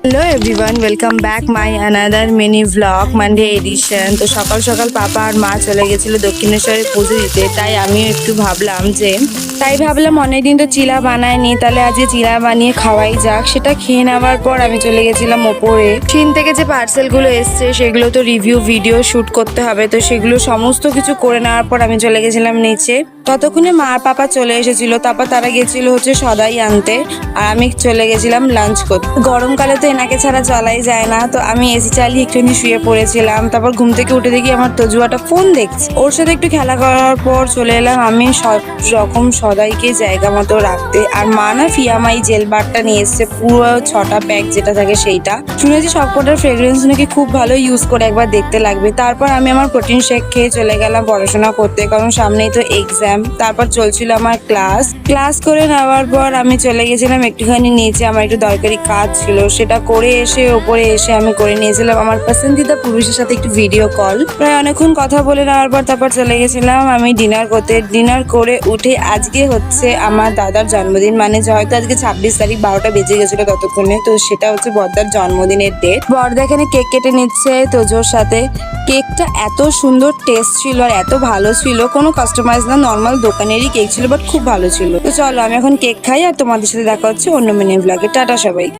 Hello everyone, welcome back my another mini vlog Monday edition. তো সকাল সকাল পাপা আর মা চলে গেছিলো দক্ষিণেশ্বরে পুজো দিতে, তাই আমিও একটু ভাবলাম অনেকদিন তো চিলা বানায়নি, তাহলে আজকে চিলা বানিয়ে খাওয়াই যাক। সেটা খেয়ে নেওয়ার পর আমি চলে গেছিলাম ওপরে। চীন থেকে যে পার্সেলগুলো এসছে সেগুলো তো রিভিউ ভিডিও শ্যুট করতে হবে, তো সেগুলো সমস্ত কিছু করে নেওয়ার পর আমি চলে গেছিলাম নিচে। ততক্ষণে মা আর পাপা চলে এসেছিল, তারপর তারা গেছিল হচ্ছে সদাই আনতে, আর আমি চলে গেছিলাম লাঞ্চ করতে। গরমকালে তো এনাকে ছাড়া চলাই যায় না, তো আমি এসি চালিয়ে একটুখানি শুয়ে পড়েছিলাম। তারপর ঘুম থেকে উঠে দেখি আমার তজুয়াটা ফোন দেখছে। ওর সাথে একটু খেলা করার পর চলে এলাম আমি সব রকম সদাইকে জায়গা মতো রাখতে। আর মা না ফিয়ামাই জেল বারটা নিয়ে এসছে, পুরো 6টা প্যাক যেটা থাকে সেইটা। শুনেছি সবকটার ফ্রেগ্রেন্স নাকি খুব ভালো, ইউজ করে একবার দেখতে লাগবে। তারপর আমি আমার প্রোটিন শেক খেয়ে চলে গেলাম পড়াশোনা করতে, কারণ সামনেই তো এক্সাম। তারপর চলছিল আমার ক্লাস করে নেওয়ার পর আমি চলে গেছিলাম একটুখানি নিচে, আমার একটু দরকারি কাজ ছিল, সেটা করে এসে ওপরে এসে আমি করে নিয়েছিলাম আমার পছন্দিদা পুরুষের সাথে একটু ভিডিও কল। প্রায় অনেকক্ষণ কথা বলে নেওয়ার পর তারপর চলে গেছিলাম আমি ডিনার করতে। ডিনার করে উঠে আজকে হচ্ছে আমার দাদার জন্মদিন, মানে হয়তো আজকে 26 তারিখ 12টা বেজে গেছিল ততক্ষণে। তো সেটা হচ্ছে বর্দার জন্মদিনের ডেট। বর্দা এখানে কেক কেটে নিচ্ছে তোজোর সাথে। কেকটা এত সুন্দর টেস্ট ছিল আর এত ভালো ছিল, কোনো কাস্টমাইজ না, নর্মাল দোকানেরই কেক ছিল, বাট খুব ভালো ছিল। তো চলো আমি এখন কেক খাই, আর তোমাদের সাথে দেখা হচ্ছে অন্য মিনি ব্লগে। টাটা সবাই।